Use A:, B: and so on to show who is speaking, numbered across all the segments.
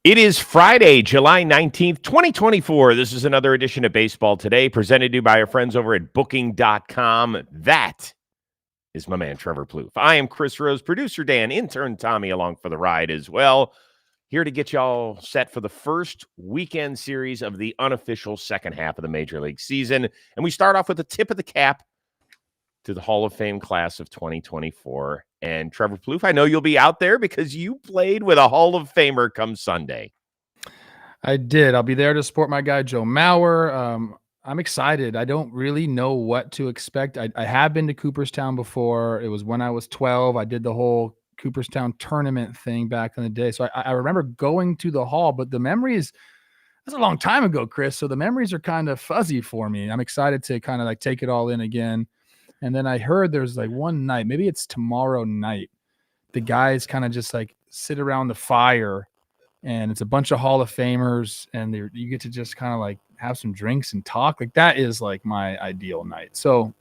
A: It is Friday, July 19th, 2024. This is another edition of Baseball Today, presented to you by our friends over at Booking.com. That is my man, Trevor Plouffe. I am Chris Rose, producer Dan, intern Tommy along for the ride as well. Here to get y'all set for the first weekend series of the unofficial second half of the Major League season. And we start off with a tip of the cap to the Hall of Fame class of 2024. And Trevor Plouffe, I know you'll be out there because you played with a Hall of Famer come Sunday.
B: I did. I'll be there to support my guy, Joe Mauer. I'm excited. I don't really know what to expect. I have been to Cooperstown before. It was when I was 12. I did the whole Cooperstown tournament thing back in the day. So I remember going to the hall, but the memories, that's a long time ago, Chris. So the memories are kind of fuzzy for me. I'm excited to kind of like take it all in again. And then I heard there's like one night, maybe it's tomorrow night, the guys kind of just like sit around the fire and it's a bunch of Hall of Famers and you get to just kind of like have some drinks and talk. Like that is like my ideal night. So,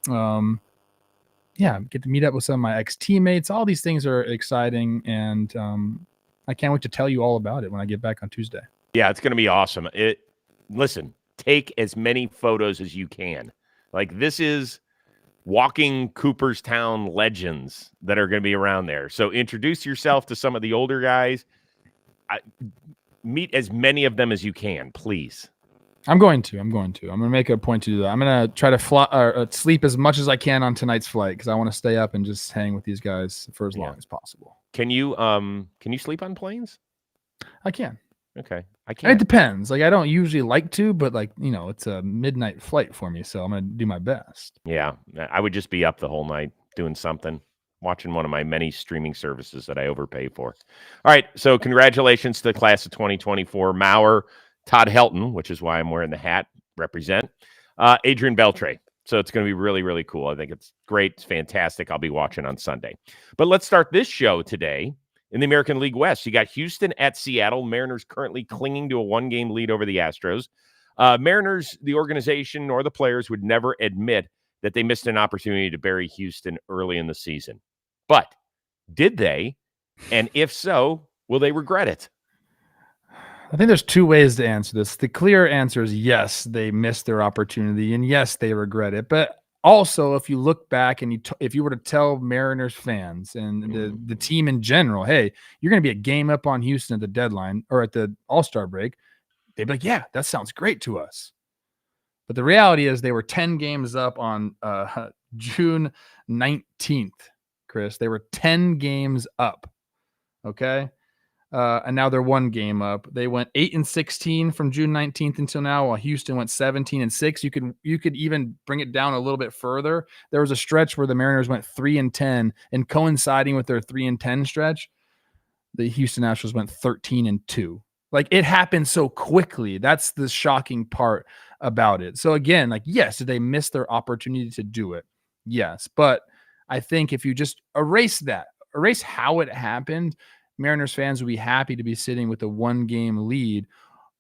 B: yeah, get to meet up with some of my ex-teammates. All these things are exciting, and I can't wait to tell you all about it when I get back on Tuesday.
A: Yeah, it's going to be awesome. Listen, take as many photos as you can. Like this is walking Cooperstown legends that are going to be around there. So introduce yourself to some of the older guys. Meet as many of them as you can, please.
B: I'm going to make a point to do that. I'm going to try to fly or sleep as much as I can on tonight's flight because I want to stay up and just hang with these guys for as long as possible.
A: Can you sleep on planes?
B: I can.
A: Okay. I can't.
B: It depends. Like I don't usually like to, but like, you know, it's a midnight flight for me, so I'm going to do my best.
A: Yeah. I would just be up the whole night doing something, watching one of my many streaming services that I overpay for. All right. So congratulations to the class of 2024. Mauer, Todd Helton, which is why I'm wearing the hat, represent. Adrian Beltre. So it's going to be really, really cool. I think it's great. It's fantastic. I'll be watching on Sunday. But let's start this show today in the American League West. You got Houston at Seattle. Mariners currently clinging to a one-game lead over the Astros. Mariners, the organization, nor the players would never admit that they missed an opportunity to bury Houston early in the season. But did they? And if so, will they regret it?
B: I think there's two ways to answer this. The clear answer is yes, they missed their opportunity, and yes, they regret it. But also, if you look back and if you were to tell Mariners fans and the team in general, hey, you're going to be a game up on Houston at the deadline or at the All-Star break, they'd be like, yeah, that sounds great to us. But the reality is they were 10 games up on June 19th, Chris. They were 10 games up, okay? And now they're one game up. They went 8-16 from June 19th until now, while Houston went 17-6. You could even bring it down a little bit further. There was a stretch where the Mariners went 3-10, and coinciding with their 3-10 stretch, the Houston Astros went 13-2. Like it happened so quickly. That's the shocking part about it. So again, like, yes, did they miss their opportunity to do it? Yes. But I think if you just erase how it happened, Mariners fans would be happy to be sitting with a one-game lead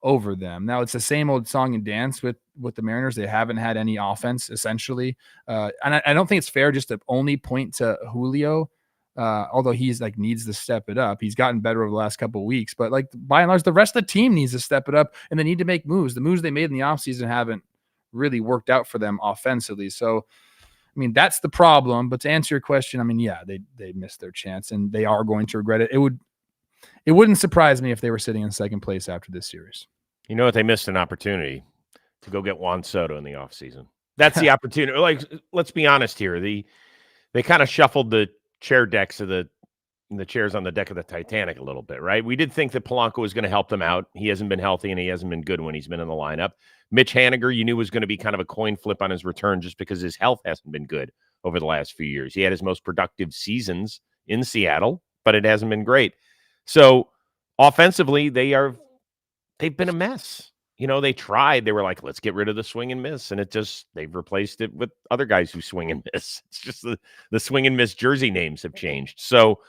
B: over them. Now, it's the same old song and dance with the Mariners. They haven't had any offense, essentially. And I don't think it's fair just to only point to Julio, although he's like needs to step it up. He's gotten better over the last couple of weeks. But like by and large, the rest of the team needs to step it up, and they need to make moves. The moves they made in the offseason haven't really worked out for them offensively. So, I mean, that's the problem. But to answer your question, I mean, yeah, they missed their chance, and they are going to regret it. It wouldn't surprise me if they were sitting in second place after this series.
A: You know what? They missed an opportunity to go get Juan Soto in the offseason. That's the opportunity. Like, let's be honest here. They kind of shuffled the chair decks of the chairs on the deck of the Titanic a little bit, right? We did think that Polanco was going to help them out. He hasn't been healthy, and he hasn't been good when he's been in the lineup. Mitch Haniger, you knew was going to be kind of a coin flip on his return just because his health hasn't been good over the last few years. He had his most productive seasons in Seattle, but it hasn't been great. So offensively, they've been a mess. You know, they tried. They were like, let's get rid of the swing and miss. And they've replaced it with other guys who swing and miss. It's just the swing and miss jersey names have changed. So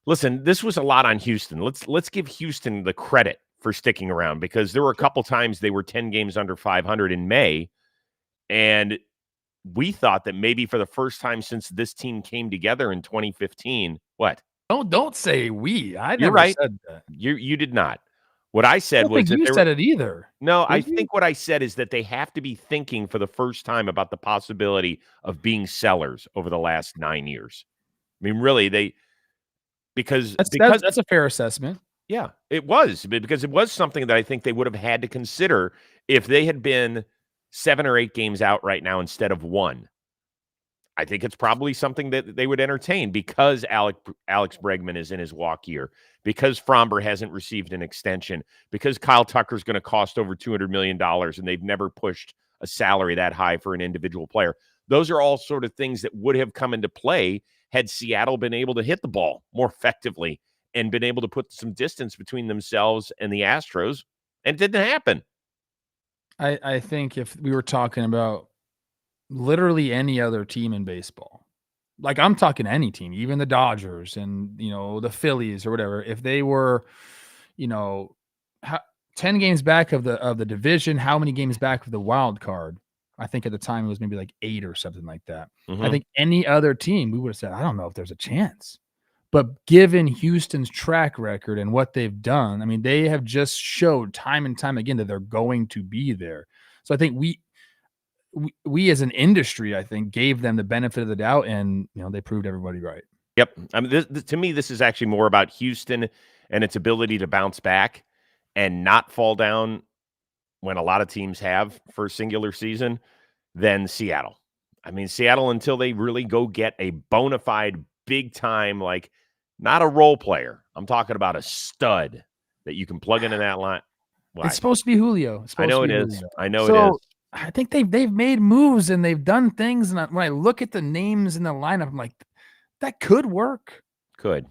A: listen, this was a lot on Houston. Let's give Houston the credit for sticking around, because there were a couple times they were 10 games under 500 in May. And we thought that maybe for the first time since this team came together in 2015, what?
B: Don't say we. I
A: You're
B: never
A: right.
B: said that.
A: You did not. What I
B: I
A: said
B: don't
A: was
B: think
A: that
B: you
A: they were
B: said it either.
A: no, I
B: Did you?
A: think what I said is that they have to be thinking for the first time about the possibility of being sellers over the last 9 years. I mean, really, they because
B: That's a fair assessment.
A: yeah, it was because it was something that I think they would have had to consider if they had been 7 or 8 games out right now instead of 1. I think it's probably something that they would entertain because Alex Bregman is in his walk year, because Fromber hasn't received an extension, because Kyle Tucker's going to cost over $200 million and they've never pushed a salary that high for an individual player. Those are all sort of things that would have come into play had Seattle been able to hit the ball more effectively and been able to put some distance between themselves and the Astros. And it didn't happen.
B: I think if we were talking about literally any other team in baseball, like I'm talking any team, even the Dodgers and the Phillies or whatever, if they were, you know, ho 10 games back of the division, how many games back of the wild card? I think at the time it was maybe like 8 or something like that. I
A: Mhm.
B: think any other team, we would have said, "I don't know if there's a chance." But given Houston's track record and what they've done, I mean, they have just showed time and time again that they're going to be there. So I think we as an industry, I think, gave them the benefit of the doubt, and they proved everybody right.
A: Yep. I mean, to me, this is actually more about Houston and its ability to bounce back and not fall down when a lot of teams have for a singular season than Seattle. I mean, Seattle, until they really go get a bona fide big time, like not a role player. I'm talking about a stud that you can plug into that line.
B: It's
A: Why?
B: supposed to be Julio. It's
A: I
B: supposed to
A: know
B: be
A: it is.
B: Julio.
A: I know it is.
B: So I think they've made moves and they've done things. And when I look at the names in the lineup, I'm like, that could work,
A: Could.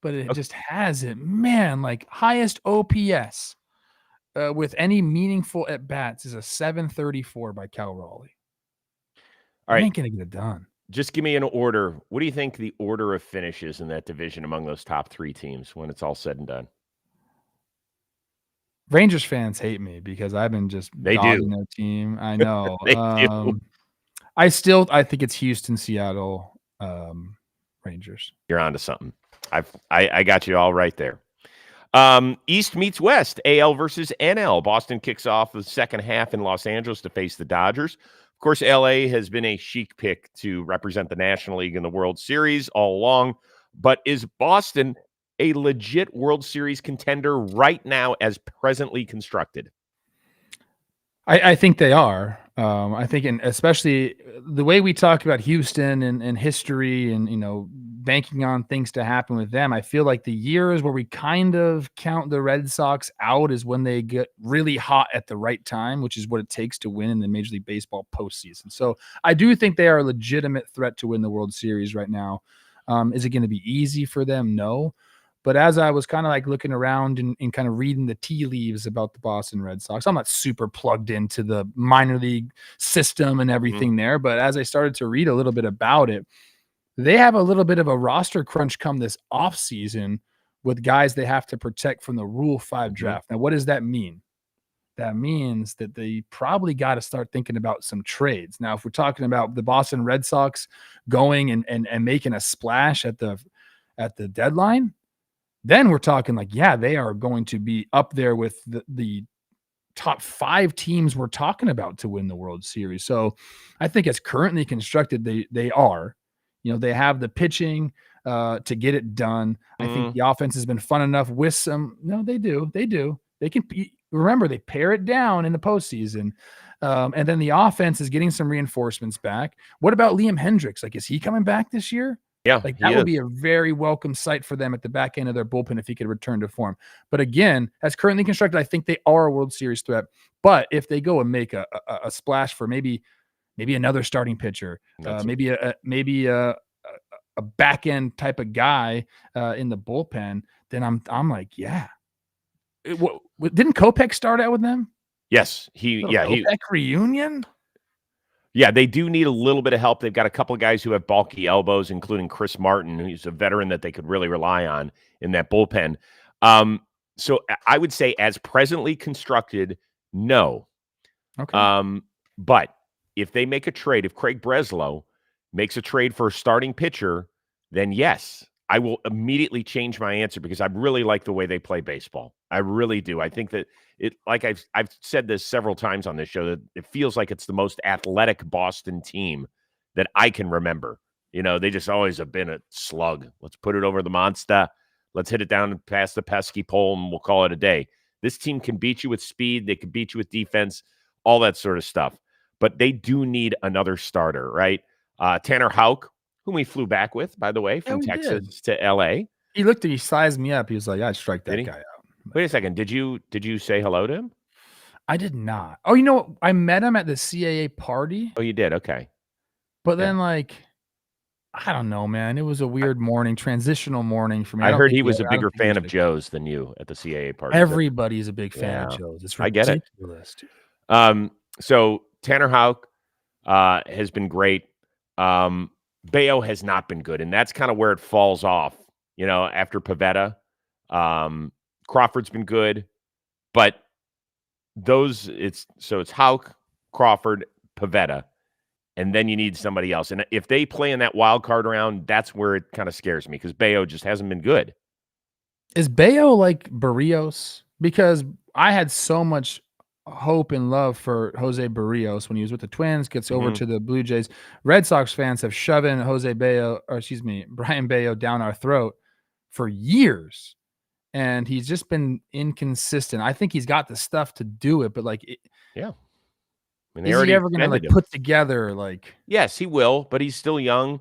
B: but it
A: Okay.
B: just hasn't. Man, like highest OPS with any meaningful at bats is a 734 by Cal Raleigh.
A: All
B: That
A: right.
B: ain't gonna get it done.
A: Just give me an order. What do you think the order of finishes in that division among those top 3 teams when it's all said and done?
B: Rangers fans hate me because I've been just
A: They do.
B: dogging their team. I know.
A: They do.
B: I think it's Houston, Seattle, Rangers.
A: You're onto something. I got you all right there. East meets West, AL versus NL. Boston kicks off the second half in Los Angeles to face the Dodgers. Of course, LA has been a chic pick to represent the National League in the World Series all along. But is Boston a legit World Series contender right now as presently constructed?
B: I think they are. I think, and especially the way we talk about Houston and history and banking on things to happen with them. I feel like the years where we kind of count the Red Sox out is when they get really hot at the right time, which is what it takes to win in the Major League Baseball postseason. So I do think they are a legitimate threat to win the World Series right now. Is it going to be easy for them? No. But as I was kind of like looking around and kind of reading the tea leaves about the Boston Red Sox, I'm not super plugged into the minor league system and
A: Mhm.
B: everything there. But as I started to read a little bit about it, they have a little bit of a roster crunch come this offseason with guys they have to protect from the Rule 5
A: Mhm.
B: draft. Now, what does that mean? That means that they probably got to start thinking about some trades. Now, if we're talking about the Boston Red Sox going and making a splash at the deadline, then we're talking like, yeah, they are going to be up there with the top 5 teams we're talking about to win the World Series. So I think as currently constructed, they are. They have the pitching to get it done. I think
A: Mm.
B: the offense has been fun enough with some. No, they do. They do. They can remember they pare it down in the postseason. And then the offense is getting some reinforcements back. What about Liam Hendricks? Like, is he coming back this year?
A: Yeah,
B: Like,
A: he
B: that would
A: is.
B: be a very welcome sight for them at the back end of their bullpen if he could return to form. But again, as currently constructed, I think they are a World Series threat. But if they go and make a splash for maybe another starting pitcher,
A: That's
B: maybe a back end type of guy in the bullpen, then I'm like, yeah. Didn't Kopech start out with them?
A: yes, he
B: Little
A: yeah, he
B: Kopech reunion?
A: yeah, they do need a little bit of help. They've got a couple of guys who have bulky elbows, including Chris Martin, who's a veteran that they could really rely on in that bullpen. Um, so I would say, as presently constructed, no.
B: Okay.
A: But if they make a trade, if Craig Breslow makes a trade for a starting pitcher, then yes, I will immediately change my answer because I really like the way they play baseball. I really do. I think that like I've said this several times on this show, that it feels like it's the most athletic Boston team that I can remember. They just always have been a slug. Let's put it over the monster. Let's hit it down and past the pesky pole, and we'll call it a day. This team can beat you with speed. They can beat you with defense, all that sort of stuff. But they do need another starter, right? Tanner Houck, whom we flew back with, by the way, from Texas to L.A.
B: He sized me up. He was like, I'd strike that guy out.
A: Wait a second. Did you say hello to him?
B: I did not. Oh, you know what? I met him at the CAA party.
A: Oh, you did? Okay.
B: But then, like, I don't know, man. It was a weird morning, transitional morning for me.
A: I heard he was a bigger fan of Joe's than you at the CAA party.
B: Everybody's a big fan of Joe's. It's ridiculous,
A: dude. So Tanner Houck has been great. Bayo has not been good, and that's kind of where it falls off, after Pivetta. Crawford's been good, but it's Houck, Crawford, Pivetta, and then you need somebody else. And if they play in that wild card round, that's where it kind of scares me because Bayo just hasn't been good.
B: Is Bayo like Barrios? Because I had so much hope and love for Jose Barrios when he was with the Twins, gets over to the Blue Jays. Red Sox fans have shoved in Brian Bayo down our throat for years. And he's just been inconsistent. I think he's got the stuff to do it, but is he ever going to put together
A: Yes, he will, but he's still young,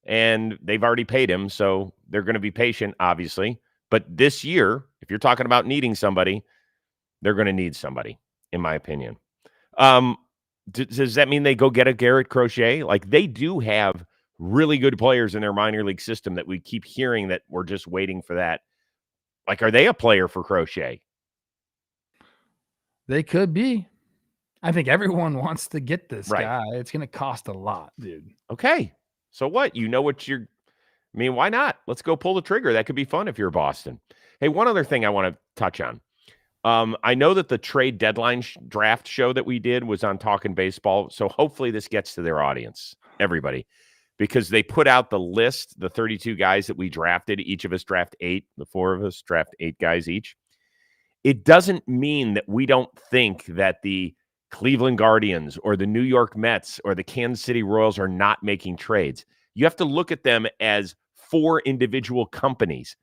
A: and they've already paid him, so they're going to be patient, obviously. But this year, if you're talking about needing somebody, they're going to need somebody, in my opinion. Does that mean they go get a Garrett Crochet? They do have really good players in their minor league system that we keep hearing that we're just waiting for that. Are they a player for Crochet?
B: They could be. I think everyone wants to get this guy. It's going to cost a lot, dude.
A: Okay. So what? Why not? Let's go pull the trigger. That could be fun if you're Boston. Hey, one other thing I want to touch on. I know that the trade deadline draft show that we did was on Talking Baseball. So hopefully this gets to their audience, everybody. Because they put out the list, the 32 guys that we drafted. Each of us draft 8. The 4 of us draft 8 guys each. It doesn't mean that we don't think that the Cleveland Guardians or the New York Mets or the Kansas City Royals are not making trades. You have to look at them as 4 individual companies.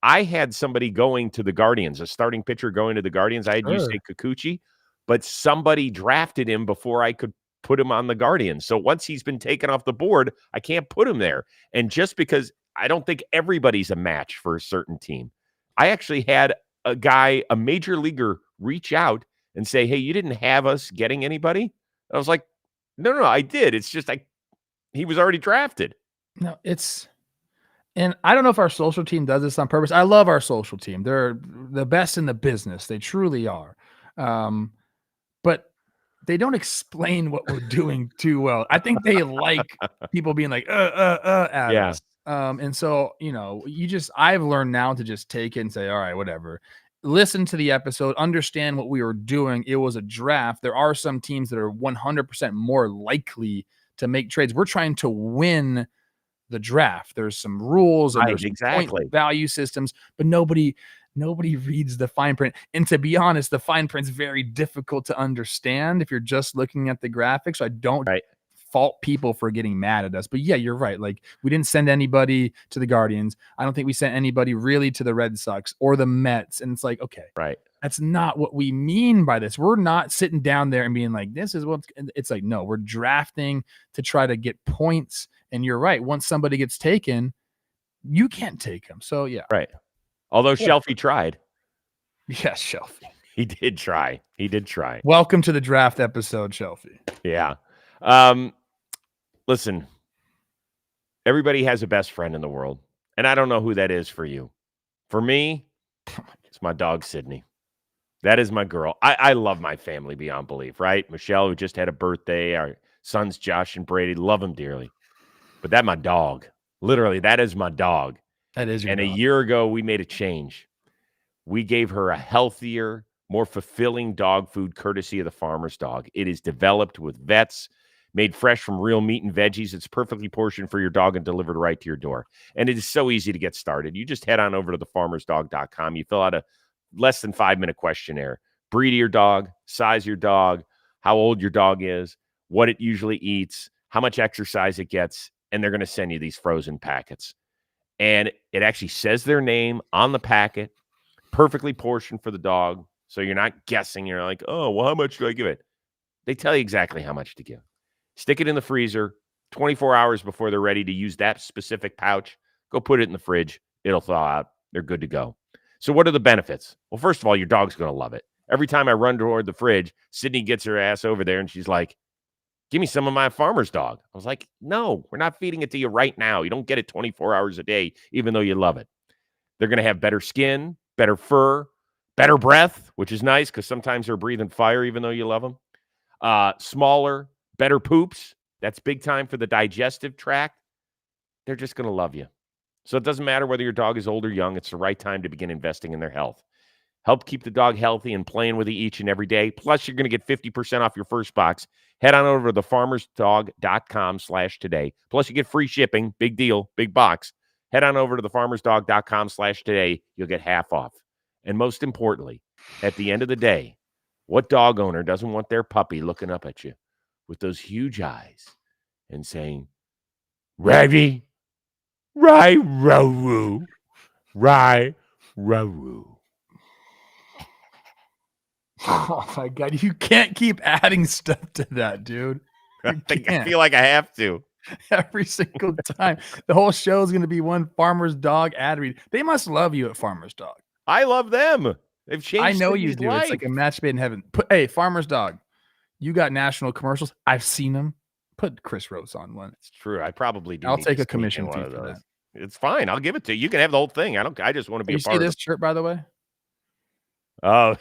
A: I had somebody going to the Guardians, a starting pitcher going to the Guardians. I had Yusei Kikuchi, but somebody drafted him before I could put him on the Guardians. So once he's been taken off the board, I can't put him there. And just because I don't think everybody's a match for a certain team. I actually had a major leaguer reach out and say, hey, you didn't have us getting anybody? I was like, no, I did. It's just he was already drafted.
B: No, and I don't know if our social team does this on purpose. I love our social team. They're the best in the business. They truly are. But they don't explain what we're doing too well. I think they like people being like, at us. And so, I've learned now to just take it and say, all right, whatever. Listen to the episode, understand what we were doing. It was a draft. There are some teams that are 100% more likely to make trades. We're trying to win the draft. There's some rules and there's point value systems, but nobody reads the fine print. And to be honest, the fine print's very difficult to understand if you're just looking at the graphics. So I don't fault people for getting mad at us. But yeah, you're right. We didn't send anybody to the Guardians. I don't think we sent anybody really to the Red Sox or the Mets. And it's okay.
A: Right.
B: That's not what we mean by this. We're not sitting down there and being like, this is what it's no, we're drafting to try to get points. And you're right. Once somebody gets taken, you can't take them. So yeah.
A: Right. Although Shelfie tried.
B: Yes, Shelfie.
A: He did try.
B: Welcome to the draft episode, Shelfie.
A: Yeah. Listen, everybody has a best friend in the world. And I don't know who that is for you. For me, it's my dog, Sydney. That is my girl. I love my family beyond belief, right? Michelle, who just had a birthday. Our sons, Josh and Brady, love them dearly. But that's my dog. Literally, that is my dog.
B: That is your
A: dog.
B: A
A: year ago, we made a change. We gave her a healthier, more fulfilling dog food courtesy of the farmer's dog. It is developed with vets Made fresh from real meat and veggies, it's perfectly portioned for your dog and delivered right to your door. And it is so easy to get started. You just head on over to thefarmersdog.com. You fill out a less than 5-minute questionnaire. Breed of your dog, size of your dog, how old your dog is, what it usually eats, how much exercise it gets, and they're going to send you these frozen packets. And it actually says their name on the packet, perfectly portioned for the dog. So you're not guessing. You're like, oh, well, how much do I give it? They tell you exactly how much to give. Stick it in the freezer 24 hours before they're ready to use that specific pouch. Go put it in the fridge. It'll thaw out. They're good to go. So what are the benefits? Well, first of all, your dog's going to love it. Every time I run toward the fridge, Sydney gets her ass over there and she's like, give me some of my farmer's dog. I was like, no, we're not feeding it to you right now. You don't get it 24 hours a day, even though you love it. They're going to have better skin, better fur, better breath, which is nice because sometimes they're breathing fire, even though you love them. Smaller, better poops. That's big time for the digestive tract. They're just going to love you. So it doesn't matter whether your dog is old or young. It's the right time to begin investing in their health. Help keep the dog healthy and playing with it each and every day. Plus, you're going to get 50% off your first box. Head on over to thefarmersdog.com/today. Plus, you get free shipping. Big deal. Big box. Head on over to thefarmersdog.com/today. You'll get half off. And most importantly, at the end of the day, what dog owner doesn't want their puppy looking up at you with those huge eyes and saying, ready, right, row, right, row.
B: Oh my God, you can't keep adding stuff to that, dude.
A: I feel like I have to.
B: Every single time. The whole show is going to be one Farmer's Dog ad read. They must love you at Farmer's Dog.
A: I love them. They've changed.
B: I know you
A: Sydney's
B: do.
A: life.
B: It's like a match made in heaven. Hey, Farmer's Dog, you got national commercials. I've seen them. Put Chris Rose on one.
A: It's true. I probably do.
B: I'll
A: need
B: take
A: to
B: a commission
A: sneak in
B: fee
A: one of
B: for
A: those.
B: that.
A: It's fine. I'll give it to you. You can have the whole thing. I just want to be
B: You
A: a
B: see
A: part
B: this
A: of
B: shirt, by the way?
A: Oh,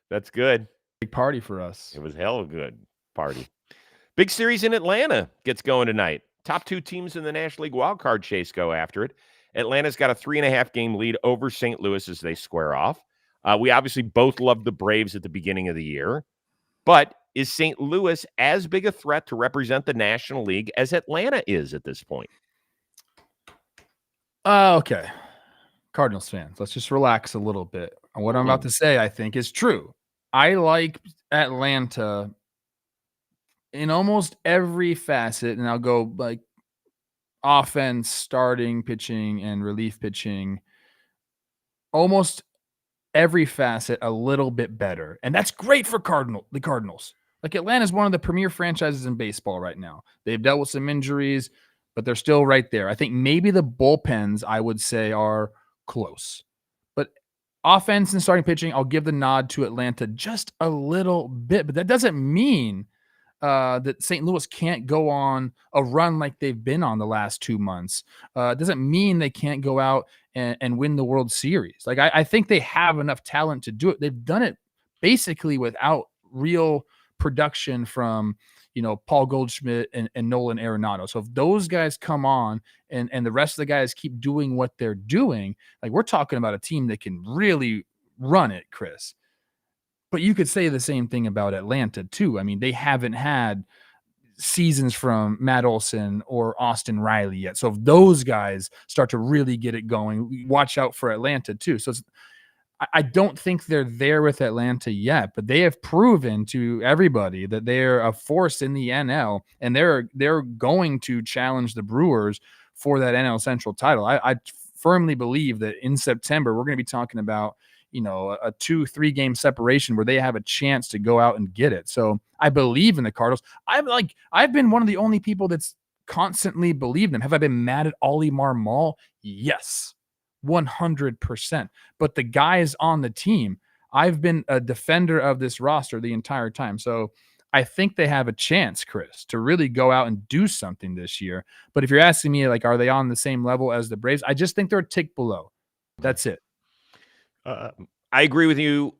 A: that's good.
B: Big party for us.
A: It was hell of a good party. Big series in Atlanta gets going tonight. Top two teams in the National League wildcard chase go after it. Atlanta's got a 3.5 game lead over St. Louis as they square off. We obviously both loved the Braves at the beginning of the year, but is St. Louis as big a threat to represent the National League as Atlanta is at this point?
B: Okay. Cardinals fans, let's just relax a little bit. What I'm about to say, I think, is true. I like Atlanta in almost every facet, and I'll go like offense, starting pitching, and relief pitching. Almost every facet a little bit better. And that's great for the Cardinals. Like Atlanta is one of the premier franchises in baseball right now. They've dealt with some injuries, but they're still right there. I think maybe the bullpens, I would say, are close. But offense and starting pitching, I'll give the nod to Atlanta just a little bit. But that doesn't mean that St. Louis can't go on a run like they've been on the last 2 months. It doesn't mean they can't go out and win the World Series. Like I think they have enough talent to do it. They've done it basically without real production from Paul Goldschmidt and Nolan Arenado. So if those guys come on and the rest of the guys keep doing what they're doing, like we're talking about a team that can really run it, Chris. But you could say the same thing about Atlanta too. I mean, they haven't had seasons from Matt Olson or Austin Riley yet. So if those guys start to really get it going, watch out for Atlanta too. So I don't think they're there with Atlanta yet, but they have proven to everybody that they're a force in the NL, and they're going to challenge the Brewers for that NL Central title. I firmly believe that in September we're going to be talking about a 2-3 game separation where they have a chance to go out and get it. So I believe in the Cardinals. I've been one of the only people that's constantly believed them. Have I been mad at Ollie Marmol? Yes, 100%. But the guys on the team, I've been a defender of this roster the entire time. So I think they have a chance, Chris, to really go out and do something this year. But if you're asking me, like, are they on the same level as the Braves? I just think they're a tick below. That's it.
A: I agree with you,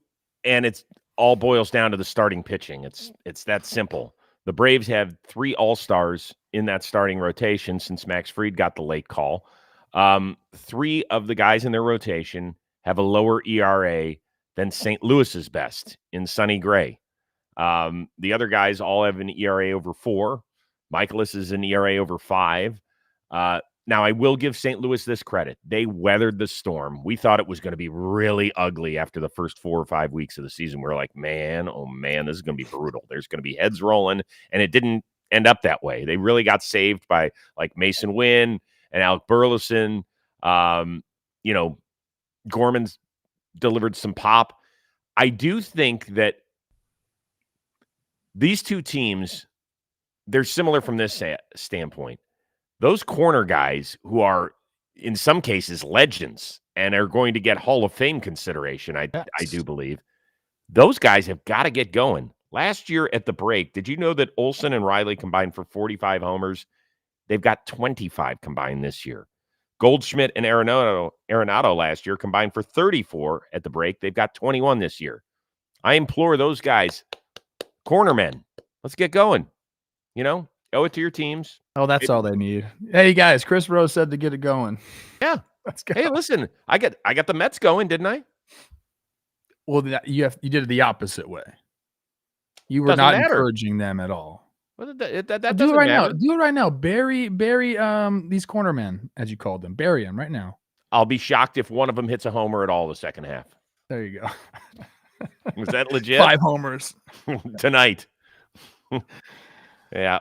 A: and it's all boils down to the starting pitching. It's that simple. The Braves have 3 all-stars in that starting rotation since Max Fried got the late call. 3 of the guys in their rotation have a lower ERA than St. Louis's best in Sonny Gray. The other guys all have an ERA over 4. Michaelis is an ERA over 5. Now, I will give St. Louis this credit. They weathered the storm. We thought it was going to be really ugly after the first 4 or 5 weeks of the season. We're like, man, oh, man, this is going to be brutal. There's going to be heads rolling, and it didn't end up that way. They really got saved by, like, Mason Wynn and Alec Burleson. Gorman's delivered some pop. I do think that these two teams, they're similar from this standpoint. Those corner guys who are, in some cases, legends and are going to get Hall of Fame consideration, I do believe, those guys have got to get going. Last year at the break, did you know that Olsen and Riley combined for 45 homers? They've got 25 combined this year. Goldschmidt and Arenado last year combined for 34 at the break. They've got 21 this year. I implore those guys, cornermen, let's get going. Owe it to your teams.
B: Oh, that's all they need. Hey, guys, Chris Rose said to get it going.
A: Yeah.
B: Let's go.
A: Hey, listen, I got the Mets going, didn't I?
B: Well, you did it the opposite way. You were not encouraging them at all.
A: Well, that
B: do it right
A: matter.
B: now. Do it right now. Bury these cornermen, as you called them. Bury them right now.
A: I'll be shocked if one of them hits a homer at all the second half.
B: There you go.
A: Was that legit?
B: 5 homers
A: tonight. Yeah.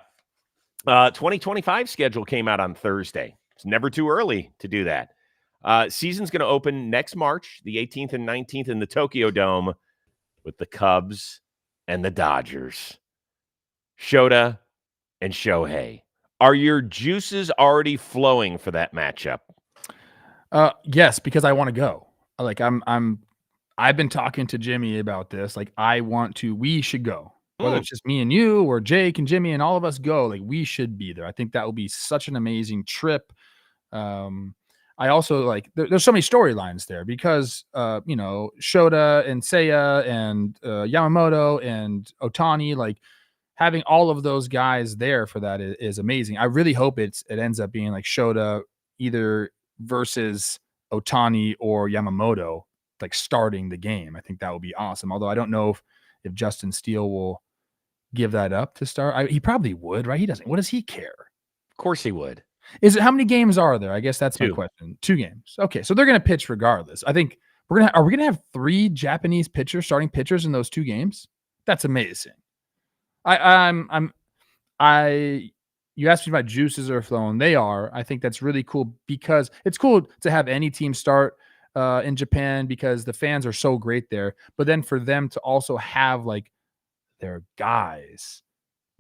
A: 2025 schedule came out on Thursday. It's never too early to do that. Season's going to open next March, the 18th and 19th in the Tokyo Dome with the Cubs and the Dodgers. Shota and Shohei. Are your juices already flowing for that matchup?
B: Yes, because I want to go. Like I've been talking to Jimmy about this. Like we should go. Whether it's just me and you or Jake and Jimmy and all of us go, like we should be there. I think that will be such an amazing trip. I also like there's so many storylines there because Shota and Seiya and Yamamoto and Ohtani, like having all of those guys there for that is amazing. I really hope it ends up being like Shota either versus Ohtani or Yamamoto, like starting the game. I think that would be awesome. Although I don't know if Justin Steele will give that up to start. He probably would, right? He doesn't. What does he care?
A: Of course he would.
B: How many games are there? I guess that's my question. 2 games. Okay, so they're going to pitch regardless. I think are we going to have 3 Japanese starting pitchers in those 2 games? That's amazing. You asked me about juices are flowing. They are. I think that's really cool because it's cool to have any team start in Japan because the fans are so great there. But then for them to also have like their guys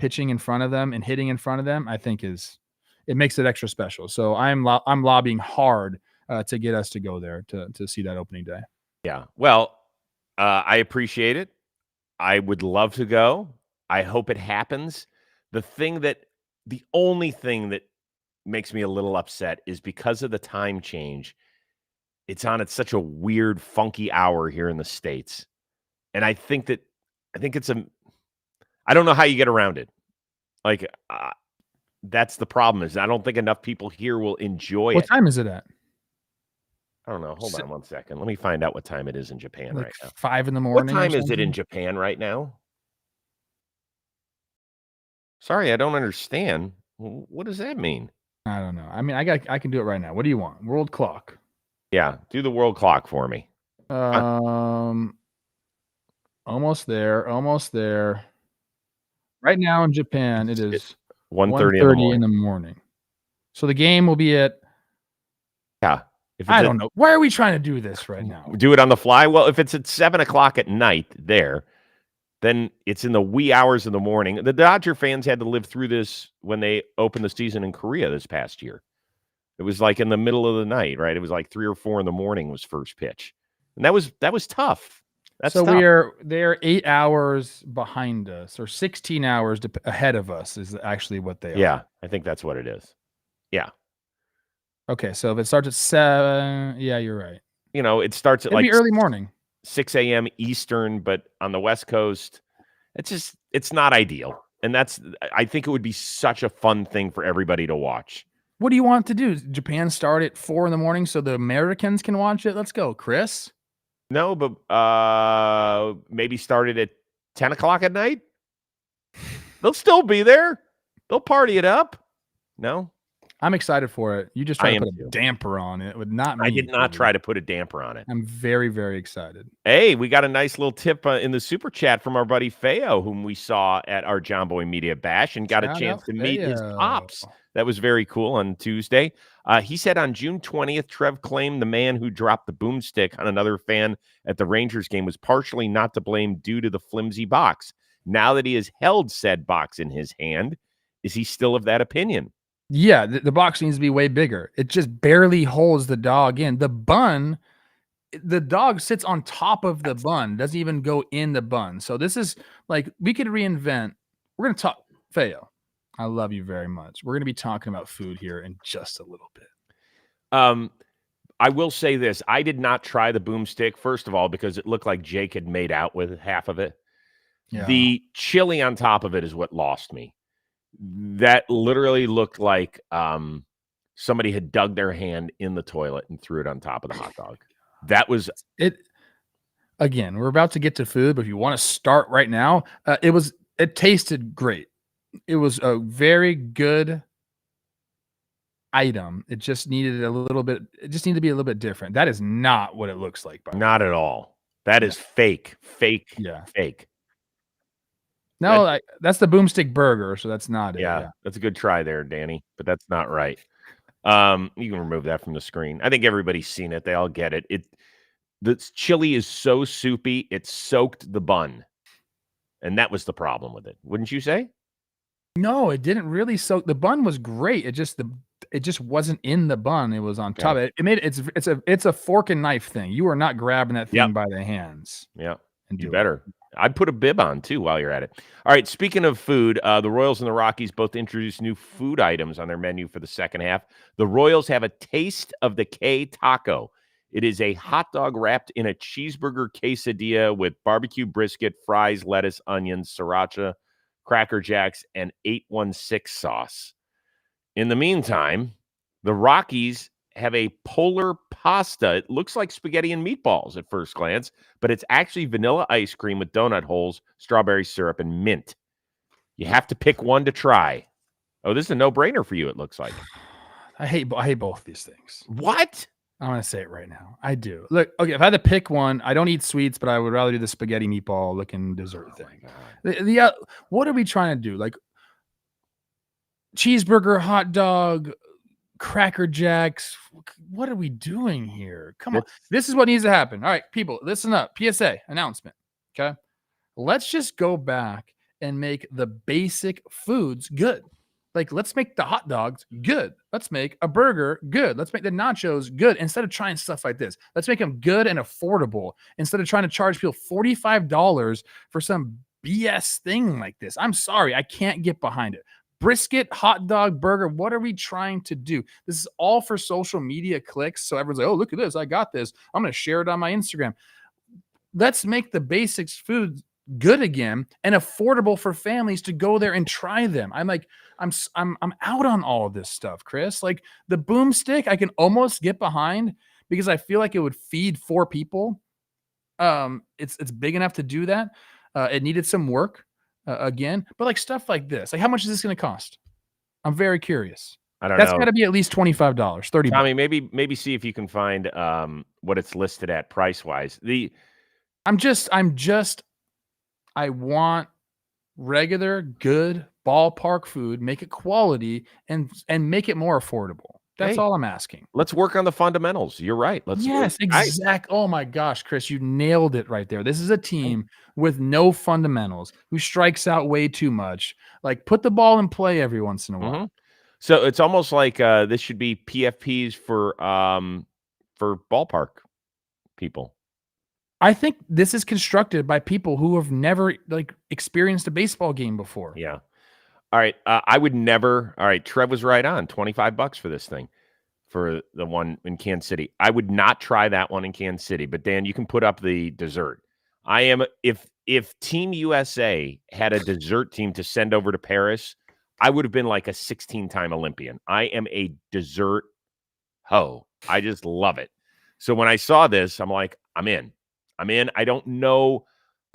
B: pitching in front of them and hitting in front of them, I think it makes it extra special. So I'm lobbying hard to get us to go there to see that opening day.
A: Yeah. Well, I appreciate it. I would love to go. I hope it happens. The only thing that makes me a little upset is because of the time change. It's on at such a weird, funky hour here in the States. And I think I don't know how you get around it. Like, that's the problem is I don't think enough people here will enjoy it.
B: What time is it at?
A: I don't know. Hold on one second. Let me find out what time it is in Japan right now.
B: 5 a.m.
A: What time is it in Japan right now? Sorry, I don't understand. What does that mean?
B: I don't know. I mean, I can do it right now. What do you want? World clock.
A: Yeah, do the world clock for me.
B: Almost there. Right now in Japan, it is
A: 1:30
B: in the morning. So the game will be at.
A: Yeah.
B: I don't know. Why are we trying to do this right now?
A: Do it on the fly? Well, if it's at 7:00 at night there, then it's in the wee hours of the morning. The Dodger fans had to live through this when they opened the season in Korea this past year. It was like in the middle of the night, right? It was like 3 or 4 in the morning was first pitch. And that was tough. That's
B: so
A: tough.
B: they're 8 hours behind us or 16 hours ahead of us is actually what they are.
A: Yeah, I think that's what it is. Yeah.
B: Okay, so if it starts at 7, yeah, you're right.
A: It starts at
B: It'd be early morning.
A: 6 a.m. Eastern, but on the West Coast, it's not ideal. And I think it would be such a fun thing for everybody to watch.
B: What do you want to do? Japan start at 4 in the morning so the Americans can watch it? Let's go, Chris.
A: No, but maybe start it at 10 o'clock at night. They'll still be there. They'll party it up. No,
B: I'm excited for it. You just
A: I
B: try to
A: am
B: put a
A: too.
B: damper on it with not
A: I
B: me.
A: did not
B: dude.
A: try to put a damper on it.
B: I'm very, very excited.
A: Hey, we got a nice little tip in the super chat from our buddy Feo, whom we saw at our John Boy Media Bash and got a
B: Shout
A: chance
B: out
A: to meet his
B: Theo.
A: pops. That was very cool on Tuesday. He said on June 20th, Trev claimed the man who dropped the boomstick on another fan at the Rangers game was partially not to blame due to the flimsy box. Now that he has held said box in his hand, is he still of that opinion?
B: Yeah, the box needs to be way bigger. It just barely holds the dog in. The bun, the dog sits on top of the bun, doesn't even go in the bun. So this is like we could reinvent. We're gonna talk, Feo. I love you very much. We're gonna be talking about food here in just a little bit.
A: I will say this. I did not try the boomstick, first of all, because it looked like Jake had made out with half of it.
B: Yeah.
A: The chili on top of it is what lost me. That literally looked like somebody had dug their hand in the toilet and threw it on top of the hot dog. That was
B: it. Again, we're about to get to food, but if you want to start right now, it tasted great. It was a very good item. It just needed a little bit. It just needed to be a little bit different. That is not what it looks like.
A: not at all. That is fake.
B: Yeah.
A: Fake.
B: No, that's the boomstick burger, so that's not it.
A: Yeah, that's a good try there, Danny, but that's not right. You can remove that from the screen. I think everybody's seen it. They all get it. The chili is so soupy, it soaked the bun. And that was the problem with it. Wouldn't you say?
B: No, it didn't really soak. The bun was great. It just wasn't in the bun. It was on top. It made it's a fork and knife thing. You are not grabbing that thing by the hands.
A: Yeah.
B: And
A: You better. I'd put a bib on too while you're at it. All right. Speaking of food, the Royals and the Rockies both introduced new food items on their menu for the second half. The Royals have a taste of the K taco. It is a hot dog wrapped in a cheeseburger quesadilla with barbecue brisket, fries, lettuce, onions, sriracha, Cracker Jacks, and 816 sauce. In the meantime, the Rockies have a polar pasta. It looks like spaghetti and meatballs at first glance, but it's actually vanilla ice cream with donut holes, strawberry syrup, and mint. You have to pick one to try. Oh, this is a no-brainer for you, it looks like.
B: I hate both these things.
A: What?
B: I'm going to say it right now. I do. Look, okay, if I had to pick one, I don't eat sweets, but I would rather do the spaghetti meatball looking dessert thing. What are we trying to do? Like cheeseburger, hot dog, Cracker Jacks. What are we doing here? Come on. This is what needs to happen. All right, people, listen up. PSA announcement. Okay. Let's just go back and make the basic foods good. Like, let's make the hot dogs good. Let's make a burger good. Let's make the nachos good instead of trying stuff like this. Let's make them good and affordable instead of trying to charge people $45 for some BS thing like this. I'm sorry. I can't get behind it. Brisket, hot dog, burger. What are we trying to do? This is all for social media clicks. So everyone's like, oh, look at this. I got this. I'm going to share it on my Instagram. Let's make the basics food good again and affordable for families to go there and try them. I'm out on all of this stuff, Chris. Like the boomstick, I can almost get behind because I feel like it would feed 4 people. It's big enough to do that. It needed some work again, but like stuff like this, like how much is this going to cost? I'm very curious.
A: I don't know.
B: That's got to be at least $25, $30.
A: Tommy, maybe see if you can find what it's listed at price wise.
B: I want regular, good ballpark food, make it quality and make it more affordable. That's all I'm asking.
A: Let's work on the fundamentals. You're right.
B: Yes, exactly. Oh my gosh, Chris, you nailed it right there. This is a team with no fundamentals who strikes out way too much. Like put the ball in play every once in a while.
A: So it's almost like this should be PFPs for ballpark people.
B: I think this is constructed by people who have never like experienced a baseball game before.
A: Yeah. All right. I would never. All right. Trev was right on $25 for this thing, for the one in Kansas City. I would not try that one in Kansas City. But Dan, you can put up the dessert. If Team USA had a dessert team to send over to Paris, I would have been like a 16-time Olympian. I am a dessert hoe. I just love it. So when I saw this, I'm like, I'm in. I don't know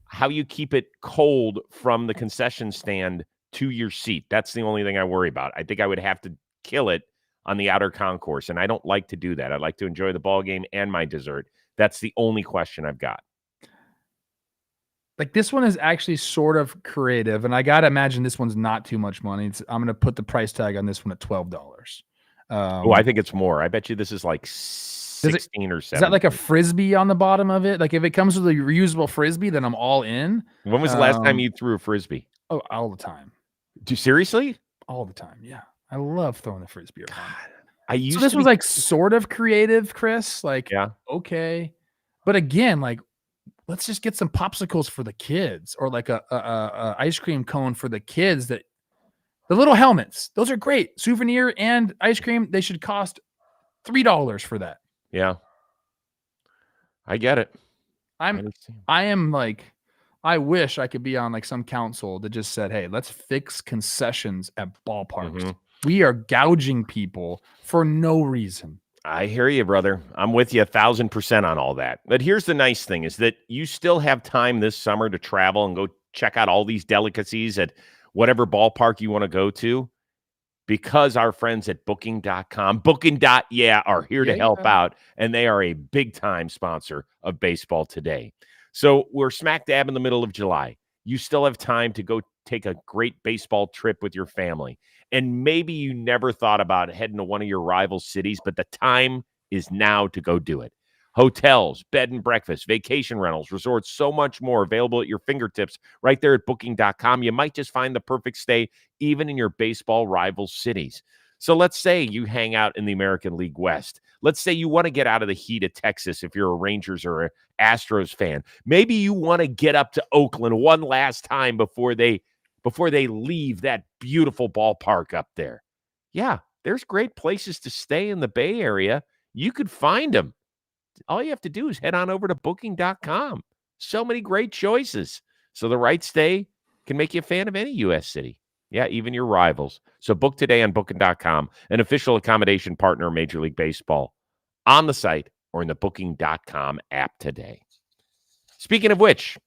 A: how you keep it cold from the concession stand to your seat. That's the only thing I worry about. I think I would have to kill it on the outer concourse, and I don't like to do that. I like to enjoy the ball game and my dessert. That's the only question I've got.
B: Like, this one is actually sort of creative, and I gotta imagine this one's not too much money. I'm gonna put the price tag on this one at $12.
A: I think it's more. I bet you this is like 16 or 17.
B: Is that like a frisbee on the bottom of it? Like, if it comes with a reusable frisbee, then I'm all in.
A: When was the last time you threw a frisbee?
B: Oh, all the time.
A: Seriously?
B: All the time, yeah. I love throwing the frisbee around.
A: So
B: this was like sort of creative, Chris. Like,
A: yeah,
B: okay, but again, like, let's just get some popsicles for the kids, or like a ice cream cone for the kids. That the little helmets, those are great. Souvenir and ice cream, they should cost $3 for that.
A: Yeah, I get it.
B: I am like, I wish I could be on like some council that just said, hey, let's fix concessions at ballparks.
A: Mm-hmm.
B: We are gouging people for no reason.
A: I hear you, brother. I'm with you 1,000% on all that. But here's the nice thing is that you still have time this summer to travel and go check out all these delicacies at whatever ballpark you want to go to, because our friends at booking.com, are here to help out, and they are a big-time sponsor of Baseball Today. So we're smack dab in the middle of July. You still have time to go take a great baseball trip with your family. And maybe you never thought about heading to one of your rival cities, but the time is now to go do it. Hotels, bed and breakfast, vacation rentals, resorts, so much more available at your fingertips right there at booking.com. You might just find the perfect stay even in your baseball rival cities. So let's say you hang out in the American League West. Let's say you want to get out of the heat of Texas if you're a Rangers or an Astros fan. Maybe you want to get up to Oakland one last time before they leave that beautiful ballpark up there. Yeah, there's great places to stay in the Bay Area. You could find them. All you have to do is head on over to booking.com. So many great choices. So the right stay can make you a fan of any U.S. city. Yeah, even your rivals. So book today on booking.com, an official accommodation partner of Major League Baseball, on the site or in the booking.com app today. Speaking of which,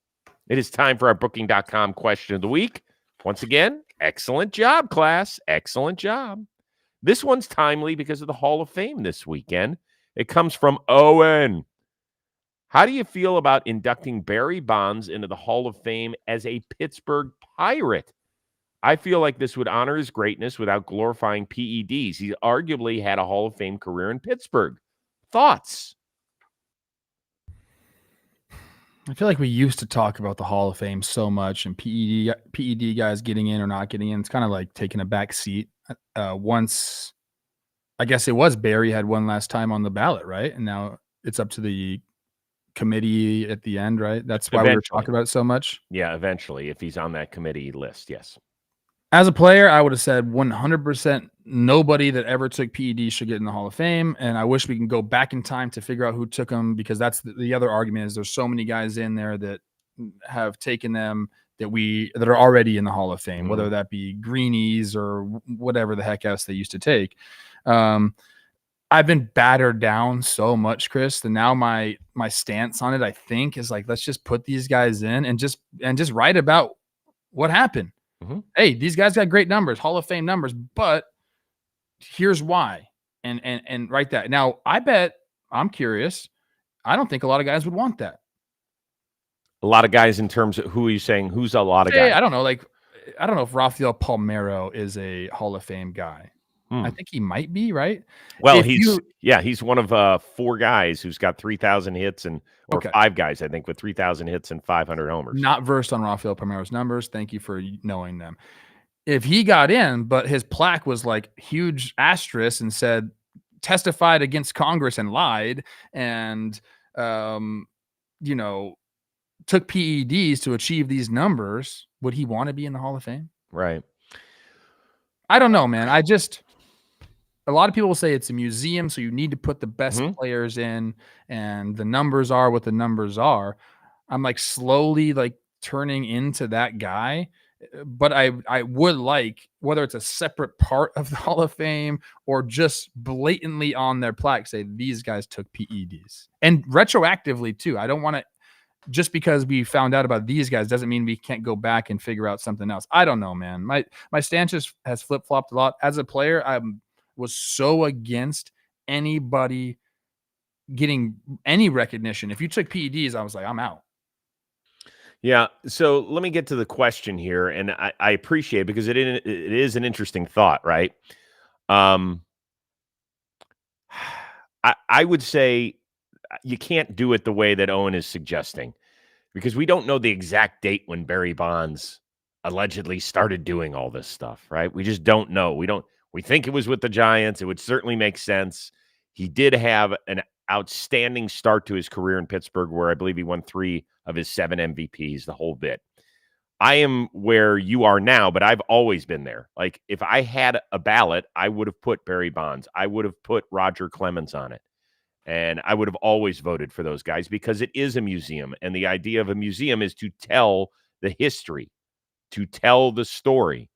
A: it is time for our booking.com question of the week. Once again, excellent job, class. Excellent job. This one's timely because of the Hall of Fame this weekend. It comes from Owen. How do you feel about inducting Barry Bonds into the Hall of Fame as a Pittsburgh Pirate? I feel like this would honor his greatness without glorifying PEDs. He arguably had a Hall of Fame career in Pittsburgh. Thoughts?
B: I feel like we used to talk about the Hall of Fame so much, and PED guys getting in or not getting in. It's kind of like taking a back seat. Once, I guess it was Barry had one last time on the ballot, right? And now it's up to the committee at the end, right? That's why we were talking about it so much.
A: Yeah, eventually, if he's on that committee list, yes.
B: As a player, I would have said 100% nobody that ever took PED should get in the Hall of Fame. And I wish we can go back in time to figure out who took them, because that's the other argument is there's so many guys in there that have taken them that are already in the Hall of Fame, whether that be greenies or whatever the heck else they used to take. I've been battered down so much, Chris, that now my stance on it, I think, is like, let's just put these guys in and just write about what happened. Hey, these guys got great numbers, Hall of Fame numbers, but here's why. And write that. Now, I'm curious. I don't think a lot of guys would want that.
A: A lot of guys in terms of who are you saying? Who's a lot of guys?
B: I don't know. Like, I don't know if Rafael Palmeiro is a Hall of Fame guy. I think he might be, right?
A: Well, he's one of 4 guys who's got 3,000 hits or 5 guys, I think, with 3,000 hits and 500 homers.
B: Not versed on Rafael Palmeiro's numbers. Thank you for knowing them. If he got in, but his plaque was like huge asterisk and said testified against Congress and lied and took PEDs to achieve these numbers, would he want to be in the Hall of Fame?
A: Right.
B: I don't know, man. A lot of people will say it's a museum, so you need to put the best players in, and the numbers are what the numbers are. I'm like slowly like turning into that guy, but I would like, whether it's a separate part of the Hall of Fame or just blatantly on their plaque, say these guys took PEDs, and retroactively too. I don't want to just because we found out about these guys doesn't mean we can't go back and figure out something else. I don't know, man. My stance has flip-flopped a lot. As a player, I was so against anybody getting any recognition. If you took PEDs, I was like, I'm out.
A: Yeah. So let me get to the question here, and I appreciate it because it is an interesting thought, right? I would say you can't do it the way that Owen is suggesting because we don't know the exact date when Barry Bonds allegedly started doing all this stuff, right? We just don't know. We think it was with the Giants. It would certainly make sense. He did have an outstanding start to his career in Pittsburgh where I believe he won 3 of his 7 MVPs, the whole bit. I am where you are now, but I've always been there. Like, if I had a ballot, I would have put Barry Bonds. I would have put Roger Clemens on it. And I would have always voted for those guys because it is a museum. And the idea of a museum is to tell the history, to tell the story.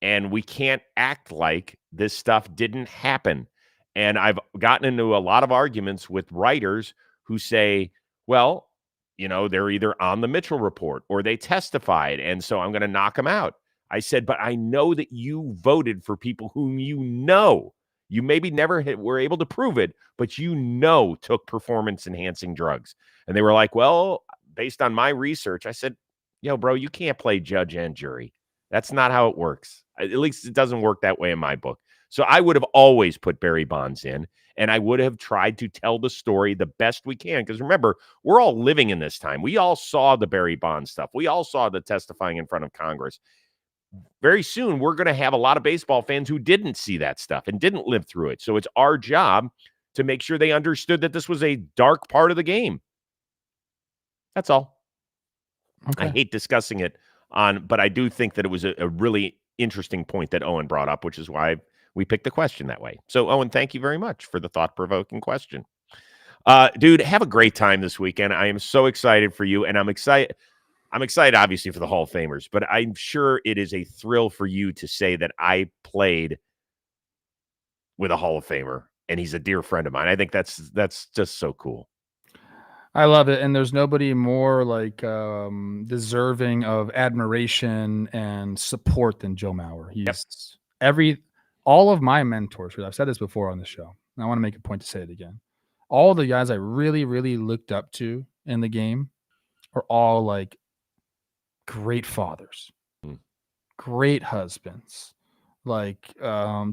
A: And we can't act like this stuff didn't happen. And I've gotten into a lot of arguments with writers who say, well, they're either on the Mitchell report or they testified, and so I'm going to knock them out. I said, but I know that you voted for people whom you maybe never were able to prove it, but took performance-enhancing drugs. And they were like, well, based on my research, I said, yo, bro, you can't play judge and jury. That's not how it works. At least it doesn't work that way in my book. So I would have always put Barry Bonds in, and I would have tried to tell the story the best we can. Because remember, we're all living in this time. We all saw the Barry Bonds stuff. We all saw the testifying in front of Congress. Very soon, we're going to have a lot of baseball fans who didn't see that stuff and didn't live through it. So it's our job to make sure they understood that this was a dark part of the game. That's all. Okay. I hate discussing it but I do think that it was a really interesting point that Owen brought up, which is why we picked the question that way. So, Owen, thank you very much for the thought-provoking question. Dude, have a great time this weekend. I am so excited for you, and I'm excited, obviously, for the Hall of Famers, but I'm sure it is a thrill for you to say that I played with a Hall of Famer, and he's a dear friend of mine. I think that's just so cool.
B: I love it, and there's nobody more deserving of admiration and support than Joe Mauer. He's all of my mentors. I've said this before on the show, and I want to make a point to say it again. All the guys I really, really looked up to in the game are all like great fathers, great husbands,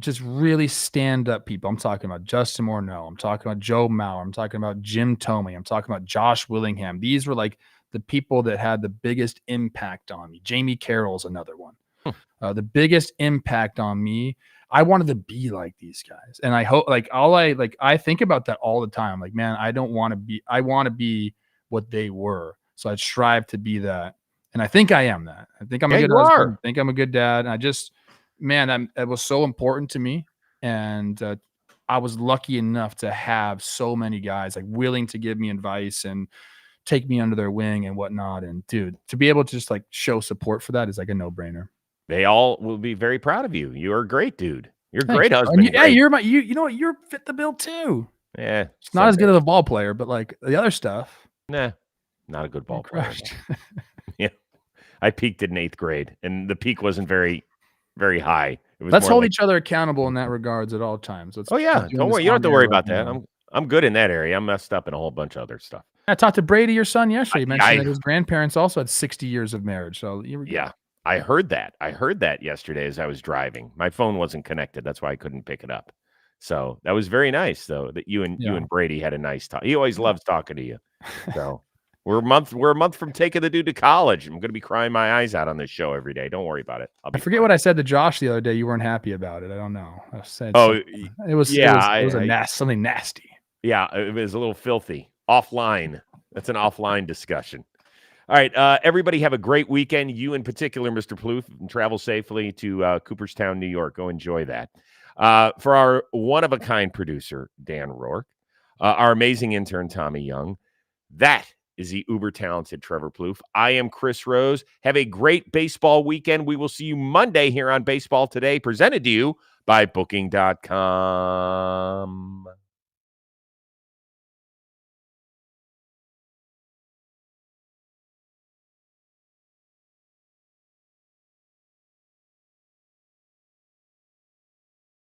B: just really stand-up people. I'm talking about Justin Morneau. I'm talking about Joe Mauer. I'm talking about Jim Thome. I'm talking about Josh Willingham. These were like the people that had the biggest impact on me. Jamie Carroll's another one. The biggest impact on me. I wanted to be like these guys. And I hope I think about that all the time. Like, man, I want to be what they were. So I strive to be that. And I think I am that. I think I'm a good husband. I think I'm a good dad. And it was so important to me. And I was lucky enough to have so many guys like willing to give me advice and take me under their wing and whatnot. And dude, to be able to just like show support for that is like a no-brainer.
A: They all will be very proud of you. You're a great dude. You're a great husband.
B: You're what? You're fit the bill too.
A: Yeah.
B: It's not as good of a ball player, but like the other stuff.
A: Nah, not a good ball player. Yeah. I peaked in 8th grade, and the peak wasn't very, very high.
B: Let's hold each other accountable in that regards at all times.
A: Don't worry. You don't have to worry about that. I'm good in that area. I'm messed up in a whole bunch of other stuff.
B: I talked to Brady, your son, yesterday. He mentioned that his grandparents also had 60 years of marriage. So
A: yeah. I heard that yesterday as I was driving. My phone wasn't connected. That's why I couldn't pick it up. So that was very nice, though, that you and Brady had a nice talk. He always loves talking to you. So we're a month from taking the dude to college. I'm going to be crying my eyes out on this show every day. Don't worry about it. I forget
B: what I said to Josh the other day. You weren't happy about it. I don't know. I said it was something nasty.
A: Yeah, it was a little filthy. Offline. That's an offline discussion. All right, everybody have a great weekend. You in particular, Mr. Plouffe, and travel safely to Cooperstown, New York. Go enjoy that. For our one-of-a-kind producer, Dan Rourke, our amazing intern, Tommy Young, that is the uber-talented Trevor Plouffe. I am Chris Rose. Have a great baseball weekend. We will see you Monday here on Baseball Today, presented to you by Booking.com.